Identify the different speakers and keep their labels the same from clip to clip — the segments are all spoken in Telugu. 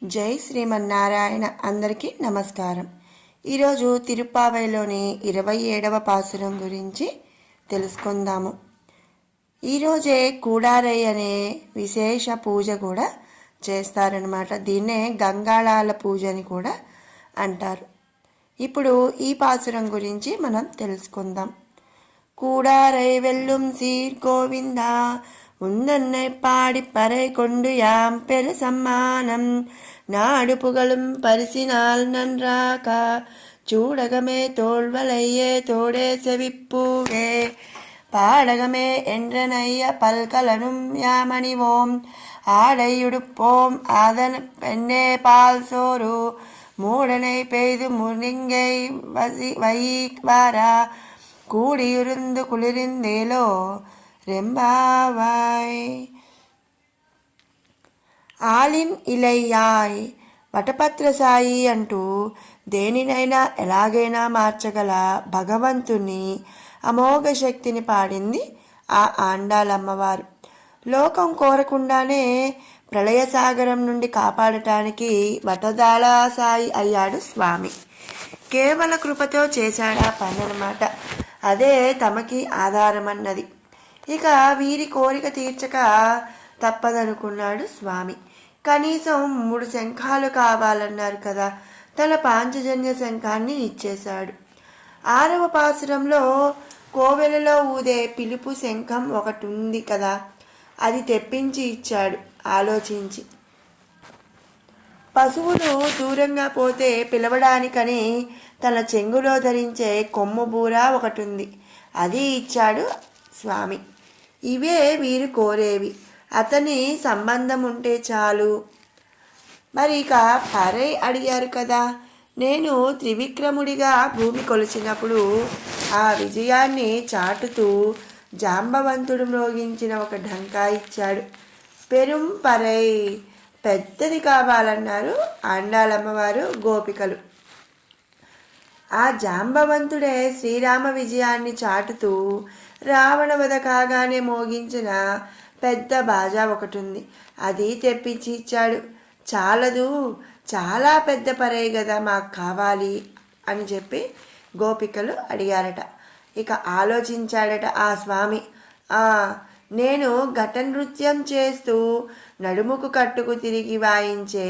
Speaker 1: జై శ్రీమన్నారాయణ. అందరికీ నమస్కారం. ఈరోజు తిరుప్పావైలోని 27వ పాసురం గురించి తెలుసుకుందాము. ఈరోజే కూడారై అనే విశేష పూజ కూడా చేస్తారనమాట. దీన్నే గంగాళాల పూజ అని కూడా అంటారు. ఇప్పుడు ఈ పాసురం గురించి మనం తెలుసుకుందాం. கூடாரை வெல்லும் சீர் கோவிந்தா உந்தன்னை பாடி பறை கொண்டு யாம் பெரு சம்மானம் நாடு புகழும் பரிசினால் நன்றாக சூடகமே தோல்வலையே தோடே செவிப்பூவே பாடகமே என்றனைய பல்கலனும் யாமணிவோம் ஆடையுடுப்போம் அதன் பெண்ணே பால் சோறு மூடனை பெய்து முருங்கை வைவாரா కూడియురుందు కులిరిందేలో రెంబావాయ్ ఆలిన్ ఇలయ్యాయ్ వటపత్రసాయి అంటూ దేనినైనా ఎలాగైనా మార్చగల భగవంతుని అమోఘ శక్తిని పాడింది ఆ ఆండాలమ్మవారు. లోకం కోరకుండానే ప్రళయసాగరం నుండి కాపాడటానికి వటదాళసాయి అయ్యాడు స్వామి. కేవల కృపతో చేశాడా పని అన్నమాట. అదే తమకి ఆధారమన్నది. ఇక వీరి కోరిక తీర్చక తప్పదనుకున్నాడు స్వామి. కనీసం 3 శంఖాలు కావాలన్నారు కదా. తన పాంచజన్య శంఖాన్ని ఇచ్చేశాడు. 6వ పాసురంలో కోవెలలో ఊదే పిలుపు శంఖం ఒకటి ఉంది కదా, అది తెప్పించి ఇచ్చాడు ఆలోచించి. పశువులు దూరంగా పోతే పిలవడానికని తన చెంగులో ధరించే కొమ్ము బూర ఒకటి ఉంది, అది ఇచ్చాడు స్వామి. ఇవే వీరు కోరేవి. అతని సంబంధం ఉంటే చాలు. మరి ఇక పరై అడిగారు కదా. నేను త్రివిక్రముడిగా భూమి కొలిచినప్పుడు ఆ విజయాన్ని చాటుతూ జాంబవంతుడు మ్రోగించిన ఒక ఢంకా ఇచ్చాడు. పెరుం పరై, పెద్దది కావాలన్నారు ఆండాలమ్మవారు గోపికలు. ఆ జాంబవంతుడే శ్రీరామ విజయాన్ని చాటుతూ రావణ వధ కాగానే మోగించిన పెద్ద బాజా ఒకటి ఉంది, అది తెప్పించి ఇచ్చాడు. చాలదు, చాలా పెద్ద పరే కదా మాకు కావాలి అని చెప్పి గోపికలు అడిగారట. ఇక ఆలోచించాడట ఆ స్వామి. నేను ఘట నృత్యం చేస్తూ నడుముకు కట్టుకు తిరిగి వాయించే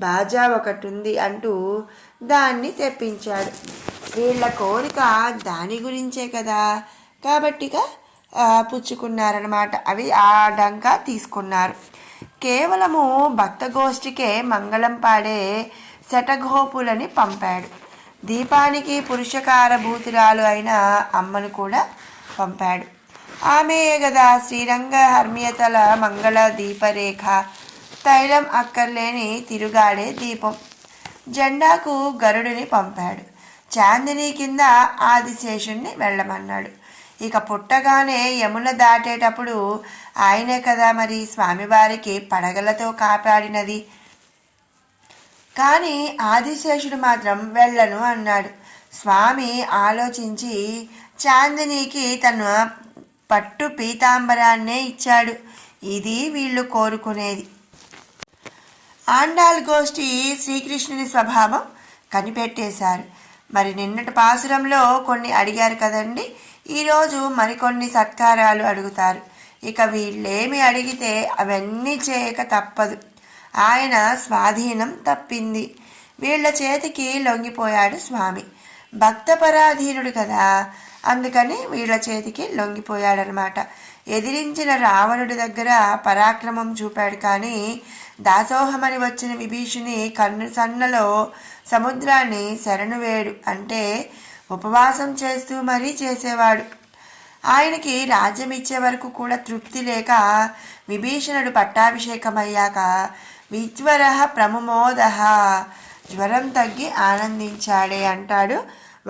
Speaker 1: బాజా ఒకటి ఉంది అంటూ దాన్ని తెప్పించాడు. వీళ్ళ కోరిక దాని గురించే కదా, కాబట్టిగా పుచ్చుకున్నారనమాట. అవి ఆ డంకా తీసుకున్నారు. కేవలము భక్తగోష్ఠికే మంగళం పాడే శటగోపులని పంపాడు. దీపానికి పురుషకారభూతురాలు అయిన అమ్మను కూడా పంపాడు. ఆమెయే కదా శ్రీరంగ హర్మ్యతల మంగళ దీపరేఖ, తైలం అక్కర్లేని తిరుగాడే దీపం. జెండాకు గరుడిని పంపాడు. చాందిని కింద ఆదిశేషుణ్ణి వెళ్ళమన్నాడు. ఇక పుట్టగానే యమున దాటేటప్పుడు ఆయనే కదా మరి స్వామివారికి పడగలతో కాపాడినది. కానీ ఆదిశేషుడు మాత్రం వెళ్ళను అన్నాడు. స్వామి ఆలోచించి చాందినికి తన పట్టు పీతాంబరాన్నే ఇచ్చాడు. ఇది వీళ్ళు కోరుకునేది. ఆండాల్ గోష్ఠి శ్రీకృష్ణుని స్వభావం కనిపెట్టేశారు. మరి నిన్నటి పాసురంలో కొన్ని అడిగారు కదండి, ఈరోజు మరికొన్ని సత్కారాలు అడుగుతారు. ఇక వీళ్ళేమి అడిగితే అవన్నీ చేయక తప్పదు. ఆయన స్వాధీనం తప్పింది. వీళ్ళ చేతికి లొంగిపోయాడు స్వామి. భక్తపరాధీనుడు కదా, అందుకని వీళ్ళ చేతికి లొంగిపోయాడనమాట. ఎదిరించిన రావణుడి దగ్గర పరాక్రమం చూపాడు, కానీ దాసోహమని వచ్చిన విభీషుని కన్ను సన్నలో సముద్రాన్ని శరణు వేడు అంటే ఉపవాసం చేస్తూ మరీ చేసేవాడు. ఆయనకి రాజ్యం ఇచ్చే వరకు కూడా తృప్తి లేక విభీషణుడు పట్టాభిషేకమయ్యాక విజ్వర ప్రముమోద, జ్వరం తగ్గి ఆనందించాడే అంటాడు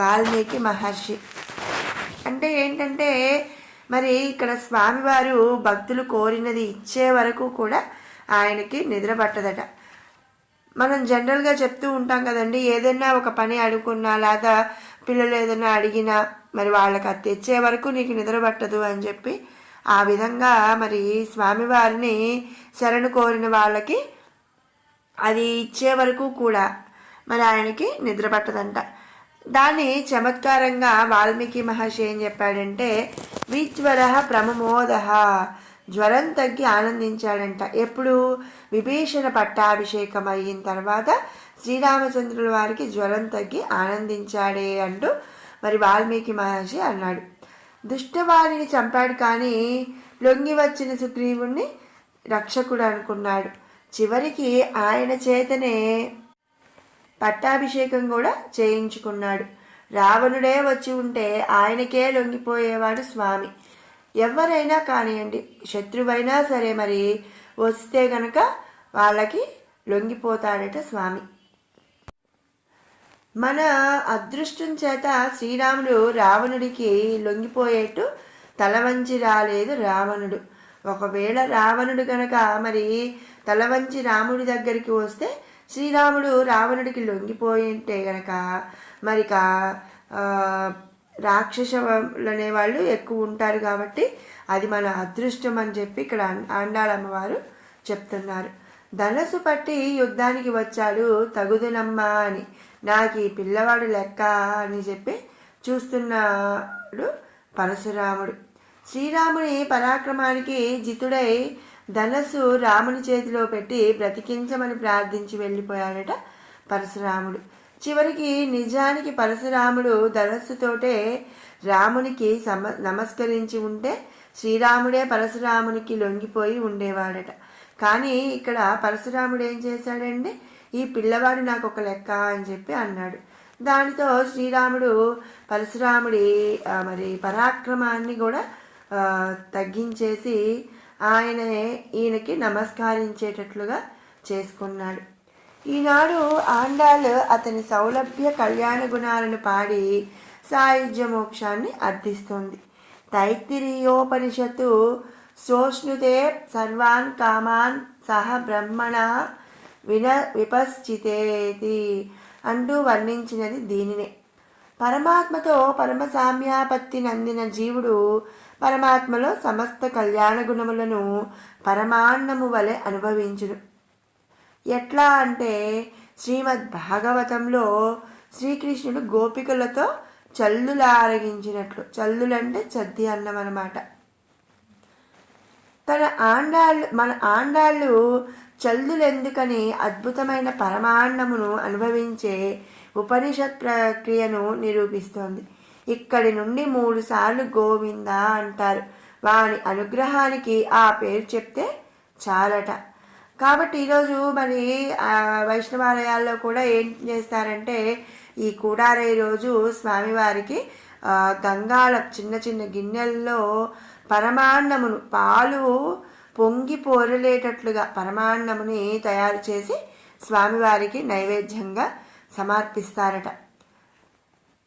Speaker 1: వాల్మీకి మహర్షి. అంటే ఏంటంటే మరి ఇక్కడ స్వామివారు భక్తులు కోరినది ఇచ్చే వరకు కూడా ఆయనకి నిద్ర పట్టదట. మనం జనరల్గా చెప్తూ ఉంటాం కదండి, ఏదైనా ఒక పని అడుగుకున్నా లేదా పిల్లలు ఏదైనా అడిగినా మరి వాళ్ళకి అది తెచ్చే వరకు నీకు నిద్ర పట్టదు అని చెప్పి ఆ విధంగా మరి స్వామివారిని శరణు కోరిన వాళ్ళకి అది ఇచ్చే వరకు కూడా మరి ఆయనకి నిద్ర పట్టదంట. దాన్ని చమత్కారంగా వాల్మీకి మహర్షి ఏం చెప్పాడంటే, విజ్వర ప్రమమోద, జ్వరం తగ్గి ఆనందించాడంట. ఎప్పుడు? విభీషణ పట్టాభిషేకం అయిన తర్వాత శ్రీరామచంద్రుల వారికి జ్వరం తగ్గి ఆనందించాడే అంటూ మరి వాల్మీకి మహర్షి అన్నాడు. దుష్టవారిని చంపాడు, కానీ లొంగి వచ్చిన సుగ్రీవుణ్ణి రక్షకుడు అనుకున్నాడు. చివరికి ఆయన చేతనే పట్టాభిషేకం కూడా చేయించుకున్నాడు. రావణుడే వచ్చి ఉంటే ఆయనకే లొంగిపోయేవాడు స్వామి. ఎవరైనా కానివ్వండి, శత్రువైనా సరే మరి వస్తే గనక వాళ్ళకి లొంగిపోతాడట స్వామి. మన అదృష్టం చేత శ్రీరాముడు రావణుడికి లొంగిపోయేట్టు తల వంచి రాలేదు రావణుడు. ఒకవేళ రావణుడు గనక మరి తల వంచి రాముడి దగ్గరికి వస్తే శ్రీరాముడు రావణుడికి లొంగిపోయి ఉంటే గనక మరి రాక్షసులు అనేవాళ్ళు ఎక్కువ ఉంటారు. కాబట్టి అది మన అదృష్టం అని చెప్పి ఇక్కడ ఆండాళమ్మవారు చెప్తున్నారు. ధనస్సు పట్టి యుద్ధానికి వచ్చాడు తగుదునమ్మా అని, నాకు ఈ పిల్లవాడు లెక్క అని చెప్పి చూస్తున్నాడు పరశురాముడు. శ్రీరాముని పరాక్రమానికి జితుడై ధనస్సు రాముని చేతిలో పెట్టి బ్రతికించమని ప్రార్థించి వెళ్ళిపోయాడట పరశురాముడు. చివరికి నిజానికి పరశురాముడు ధనస్సుతోటే రామునికి నమస్కరించి ఉంటే శ్రీరాముడే పరశురామునికి లొంగిపోయి ఉండేవాడట. కానీ ఇక్కడ పరశురాముడు ఏం చేశాడండి, ఈ పిల్లవాడు నాకు ఒక లెక్క అని చెప్పి అన్నాడు. దానితో శ్రీరాముడు పరశురాముడి మరి పరాక్రమాన్ని కూడా తగ్గించేసి ఈయనకి నమస్కరించేటట్లుగా చేసుకున్నాడు. ఈనాడు ఆండాళ్ అతని సౌలభ్య కళ్యాణ గుణాలను పాడి సాయుధ్య మోక్షాన్ని అర్థిస్తుంది. తైత్తిరీయోపనిషత్తు సోష్ణుతే సర్వాన్ కామాన్ సహ బ్రహ్మణ విపశ్చితేతి అంటూ వర్ణించినది దీనినే. పరమాత్మతో పరమసామ్యాపత్తి నందిన జీవుడు పరమాత్మలో సమస్త కళ్యాణ గుణములను పరమాన్నము వలె అనుభవించును. ఎట్లా అంటే శ్రీమద్ భాగవతంలో శ్రీకృష్ణుడు గోపికలతో చల్లులారగించినట్లు. చల్లులంటే చద్ది అన్నం అన్నమాట. మన ఆండాళ్ళు చల్లులెందుకని అద్భుతమైన పరమాన్నమును అనుభవించే ఉపనిషత్ ప్రక్రియను నిరూపిస్తోంది. ఇక్కడి నుండి 3 సార్లు గోవింద అంటారు. వాని అనుగ్రహానికి ఆ పేరు చెప్తే చాలట. కాబట్టి ఈరోజు మరి వైష్ణవాలయాల్లో కూడా ఏం చేస్తారంటే, ఈ కూడారే రోజు స్వామివారికి గంగాళ చిన్న చిన్న గిన్నెల్లో పరమాన్నమును, పాలు పొంగి పొరలేటట్లుగా పరమాన్నముని తయారు చేసి స్వామివారికి నైవేద్యంగా సమర్పిస్తారట.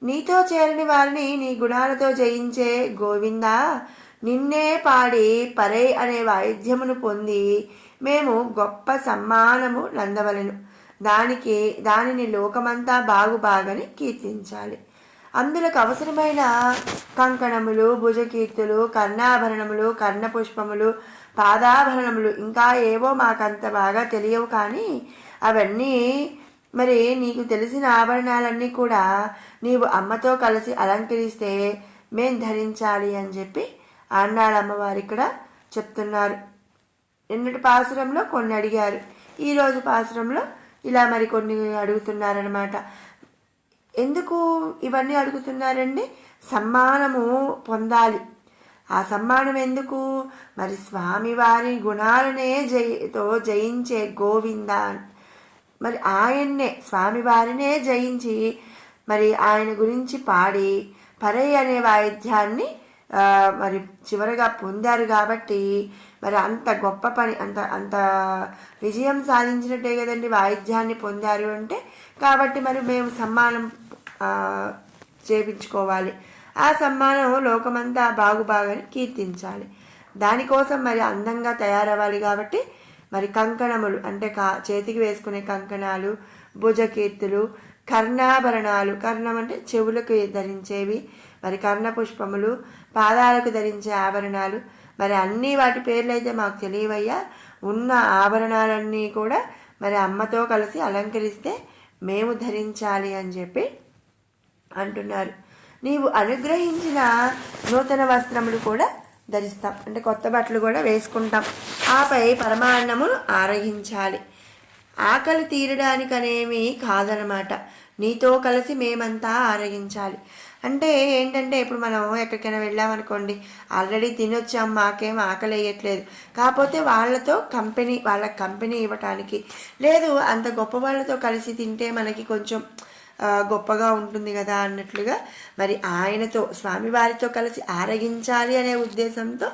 Speaker 1: నీతో చేరని వారిని నీ గుణాలతో జయించే గోవిందా, నిన్నే పాడి పరై అనే వాయిద్యమును పొంది మేము గొప్ప సమ్మానము నందవలెను. దానిని లోకమంతా బాగుబాగని కీర్తించాలి. అందులకు అవసరమైన కంకణములు, భుజకీర్తులు, కర్ణాభరణములు, కర్ణపుష్పములు, పాదాభరణములు ఇంకా ఏవో మాకంత బాగా తెలియవు, కానీ అవన్నీ మరి నీకు తెలిసిన ఆభరణాలన్నీ కూడా నీవు అమ్మతో కలిసి అలంకరిస్తే మేం ధరించాలి అని చెప్పి ఆండాళమ్మవారు ఇక్కడ చెప్తున్నారు. నిన్నటి పాసురంలో కొన్ని అడిగారు, ఈరోజు పాసురంలో ఇలా మరి కొన్ని అడుగుతున్నారనమాట. ఎందుకు ఇవన్నీ అడుగుతున్నారండి? సమ్మానము పొందాలి. ఆ సమ్మానం ఎందుకు? మరి స్వామివారి గుణాలనే జయించే గోవింద, మరి ఆయన్నే స్వామివారినే జయించి మరి ఆయన గురించి పాడి పరై అనే వాయిద్యాన్ని మరి చివరగా పొందారు. కాబట్టి మరి అంత గొప్ప పని, అంత విజయం సాధించినట్టే కదండి వాయిద్యాన్ని పొందారు అంటే. కాబట్టి మరి మేము సమ్మానం చేపించుకోవాలి. ఆ సమ్మానం లోకమంతా బాగుబాగని కీర్తించాలి. దానికోసం మరి అందంగా తయారవ్వాలి. కాబట్టి మరి కంకణములు అంటే చేతికి వేసుకునే కంకణాలు, భుజకీర్తులు, కర్ణాభరణాలు, కర్ణం అంటే చెవులకు ధరించేవి, మరి కర్ణపుష్పములు, పాదాలకు ధరించే ఆభరణాలు, మరి అన్నీ వాటి పేర్లు అయితే మాకు తెలియవయ్యా. ఉన్న ఆభరణాలన్నీ కూడా మరి అమ్మతో కలిసి అలంకరిస్తే మేము ధరించాలి అని చెప్పి అంటున్నారు. నీవు అనుగ్రహించిన నూతన వస్త్రములు కూడా ధరిస్తాం, అంటే కొత్త బట్టలు కూడా వేసుకుంటాం. ఆపై పరమాన్నమును ఆరగించాలి. ఆకలి తీరడానికనేమి కాదనమాట, నీతో కలిసి మేమంతా ఆరగించాలి. అంటే ఏంటంటే ఇప్పుడు మనం ఎక్కడికైనా వెళ్ళామనుకోండి, ఆల్రెడీ తినొచ్చాం, మాకేం ఆకలి వేయట్లేదు, కాకపోతే వాళ్ళకి కంపెనీ ఇవ్వటానికి, లేదు అంత గొప్ప వాళ్ళతో కలిసి తింటే మనకి కొంచెం గొప్పగా ఉంటుంది కదా అన్నట్లుగా మరి ఆయనతో స్వామివారితో కలిసి ఆరగించాలి అనే ఉద్దేశంతో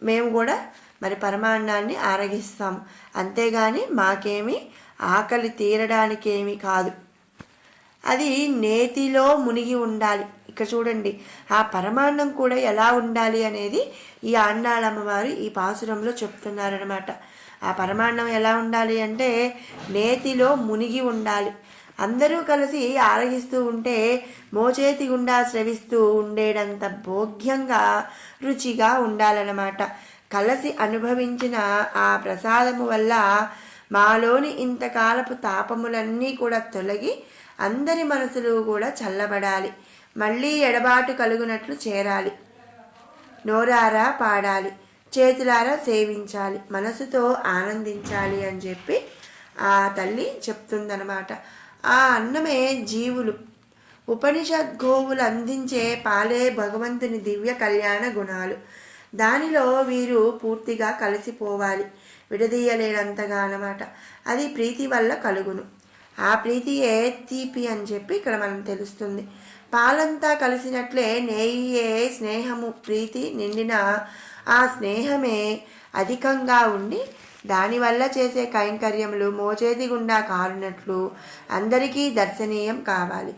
Speaker 1: మేము కూడా మరి పరమాన్నాన్ని ఆరగిస్తాం. అంతేగాని మాకేమీ ఆకలి తీరడానికేమీ కాదు. అది నేతిలో మునిగి ఉండాలి. ఇక్కడ చూడండి, ఆ పరమాన్నం కూడా ఎలా ఉండాలి అనేది ఈ ఆండాళమ్మవారు ఈ పాసురంలో చెప్తున్నారనమాట. ఆ పరమాన్నం ఎలా ఉండాలి అంటే నేతిలో మునిగి ఉండాలి. అందరూ కలిసి ఆరగిస్తూ ఉంటే మోచేతి గుండా స్రవిస్తూ ఉండేటంత భోగ్యంగా రుచిగా ఉండాలన్నమాట. కలిసి అనుభవించిన ఆ ప్రసాదము వల్ల మాలోని ఇంతకాలపు తాపములన్నీ కూడా తొలగి అందరి మనసులు కూడా చల్లబడాలి, మళ్ళీ ఎడబాటు కలుగునట్లు చేరాలి. నోరారా పాడాలి, చేతులారా సేవించాలి, మనసుతో ఆనందించాలి అని చెప్పి ఆ తల్లి చెప్తుందనమాట. ఆ అన్నమే జీవులు. ఉపనిషద్ గోవులు అందించే పాలే భగవంతుని దివ్య కళ్యాణ గుణాలు. దానిలో వీరు పూర్తిగా కలిసిపోవాలి, విడదీయలేనంతగా అన్నమాట. అది ప్రీతి వల్ల కలుగును. ఆ ప్రీతియే తీపి అని చెప్పి ఇక్కడ మనం తెలుస్తుంది. పాలంతా కలిసినట్లే నెయ్యే స్నేహము, ప్రీతి నిండిన ఆ స్నేహమే అధికంగా ఉండి దానివల్ల చేసే కైంకర్యములు మోచేతి గుండా కారునట్లు అందరికీ దర్శనీయం కావాలి.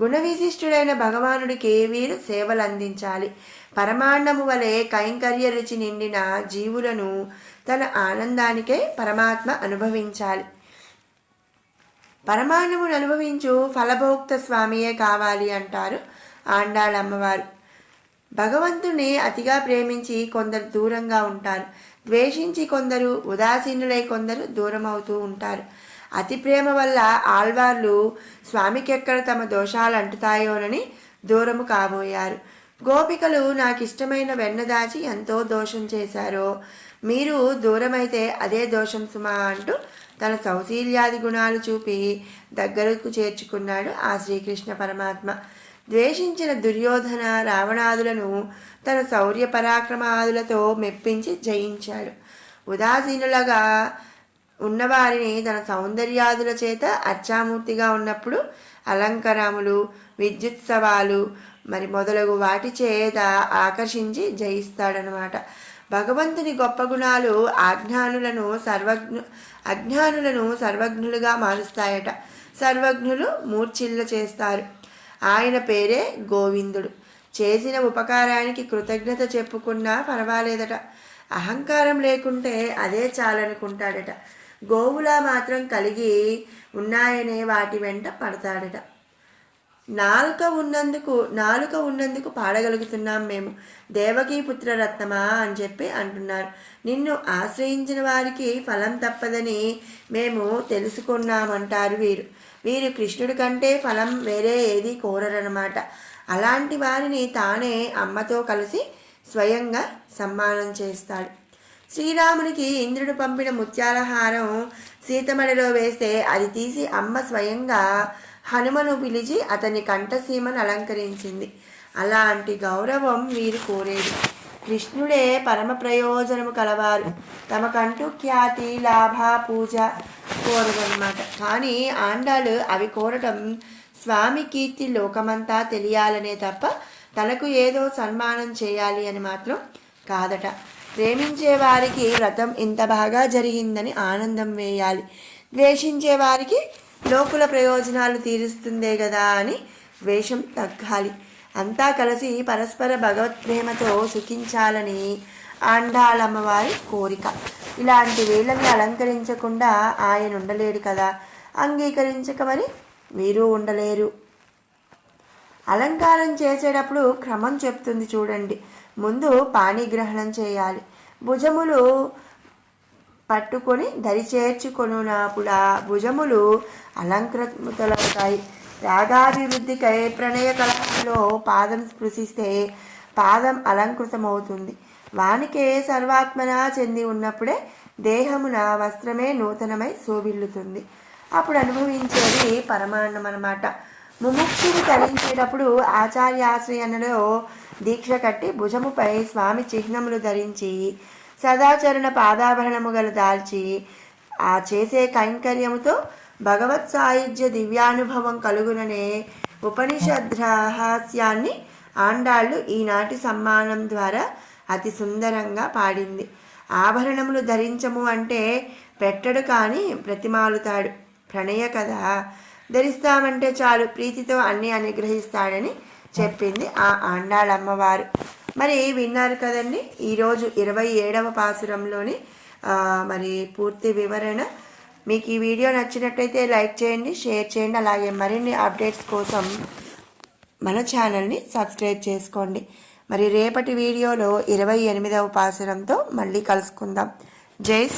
Speaker 1: గుణ విశిష్టుడైన భగవానుడికి వీరు సేవలు అందించాలి. పరమాన్నము వలె కైంకర్య రుచి నిండిన జీవులను తన ఆనందానికే పరమాత్మ అనుభవించాలి. పరమాన్నమును అనుభవించు ఫలభోక్త స్వామియే కావాలి అంటారు ఆండాళమ్మవారు. భగవంతుని అతిగా ప్రేమించి కొందరు దూరంగా ఉంటారు, ద్వేషించి కొందరు, ఉదాసీనులై కొందరు దూరం అవుతూ ఉంటారు. అతి ప్రేమ వల్ల ఆళ్వార్లు స్వామికి ఎక్కడ తమ దోషాలు అంటుతాయోనని దూరము కాబోయారు. గోపికలు నాకు ఇష్టమైన వెన్న దాచి ఎంతో దోషం చేశారో, మీరు దూరమైతే అదే దోషం సుమా అంటూ తన సౌశీల్యాది గుణాలు చూపి దగ్గరకు చేర్చుకున్నాడు ఆ శ్రీకృష్ణ పరమాత్మ. ద్వేషించిన దుర్యోధన రావణాదులను తన శౌర్య పరాక్రమాదులతో మెప్పించి జయించాడు. ఉదాసీనులుగా ఉన్నవారిని తన సౌందర్యాదుల చేత అర్చామూర్తిగా ఉన్నప్పుడు అలంకరములు, విద్యుత్సవాలు మరి మొదలగు వాటి చేత ఆకర్షించి జయిస్తాడనమాట. భగవంతుని గొప్ప గుణాలు అజ్ఞానులను సర్వజ్ఞులుగా మారుస్తాయట. సర్వజ్ఞులు మూర్ఛిల్ల చేస్తారు. ఆయన పేరే గోవిందుడు. చేసిన ఉపకారానికి కృతజ్ఞత చెప్పుకున్నా పర్వాలేదట. అహంకారం లేకుంటే అదే చాలనుకుంటాడట. గోవులా మాత్రం కలిగి ఉన్నాయనే వాటి వెంట పడతాడట. నాలుక ఉన్నందుకు పాడగలుగుతున్నాం మేము, దేవకీ పుత్రరత్నమా అని చెప్పి అంటున్నారు. నిన్ను ఆశ్రయించిన వారికి ఫలం తప్పదని మేము తెలుసుకున్నామంటారు వీరు కృష్ణుడి కంటే ఫలం వేరే ఏది కోరరనమాట. అలాంటి వారిని తానే అమ్మతో కలిసి స్వయంగా సమ్మానం చేస్తాడు. శ్రీరామునికి ఇంద్రుడు పంపిన ముత్యాల హారం సీతమణిలో వేస్తే అది తీసి అమ్మ స్వయంగా హనుమను పిలిచి అతని కంఠసీమను అలంకరించింది. అలాంటి గౌరవం వీరు కోరేది. కృష్ణుడే పరమ ప్రయోజనము కలవారు, తమకంటూ ఖ్యాతి, లాభ, పూజ కోరదన్నమాట. కానీ ఆండాలు అవి కోరటం స్వామి కీర్తి లోకమంతా తెలియాలనే తప్ప తనకు ఏదో సన్మానం చేయాలి అని మాత్రం కాదట. ప్రేమించే వారికి వ్రతం ఇంత బాగా జరిగిందని ఆనందం వేయాలి, ద్వేషించే వారికి లోకుల ప్రయోజనాలు తీరుస్తుందే కదా అని ద్వేషం తగ్గాలి. అంతా కలిసి పరస్పర భగవత్ప్రేమతో సుఖించాలని ఆండాళమ్మవారి కోరిక. ఇలాంటి వేళని అలంకరించకుండా ఆయన ఉండలేడు కదా, అంగీకరించక మరి మీరు ఉండలేరు. అలంకారం చేసేటప్పుడు క్రమం చెప్తుంది చూడండి. ముందు పాణిగ్రహణం చేయాలి. భుజములు పట్టుకొని దరి చేర్చుకొనునాపుల భుజములు అలంకృతమవుతాయి. రాగాభివృద్ధికై ప్రణయ కళలో పాదం స్పృశిస్తే పాదం అలంకృతమవుతుంది. వానికే సర్వాత్మన చెంది ఉన్నప్పుడే దేహమున వస్త్రమే నూతనమై శోభిల్లుతుంది. అప్పుడు అనుభవించేది పరమాన్నం అన్నమాట. ముముక్షుడు తరించేటప్పుడు ఆచార్యాశ్రయనలో దీక్ష కట్టి భుజముపై స్వామి చిహ్నములు ధరించి సదాచరణ పాదాభరణము గల దాల్చి ఆ చేసే కైంకర్యముతో భగవత్ సాయుధ్య దివ్యానుభవం కలుగుననే ఉపనిషద్రహస్యాన్ని ఆండాళ్ళు ఈనాటి సమ్మానం ద్వారా అతి సుందరంగా పాడింది. ఆభరణములు ధరించము అంటే పెట్టడు కానీ ప్రతిమాలుతాడు. ప్రణయ కదా, ధరిస్తామంటే చాలు ప్రీతితో అన్నీ అనుగ్రహిస్తాడని చెప్పింది ఆ ఆండాళమ్మవారు. మరి విన్నారు కదండి ఈరోజు 27వ పాసురంలోని మరి పూర్తి వివరణ. మీకు ఈ వీడియో నచ్చినట్టయితే లైక్ చేయండి, షేర్ చేయండి. అలాగే మరిన్ని అప్డేట్స్ కోసం మన ఛానల్ని సబ్స్క్రైబ్ చేసుకోండి. మరి రేపటి వీడియోలో 28వ పాసురంతో మళ్ళీ కలుసుకుందాం. జై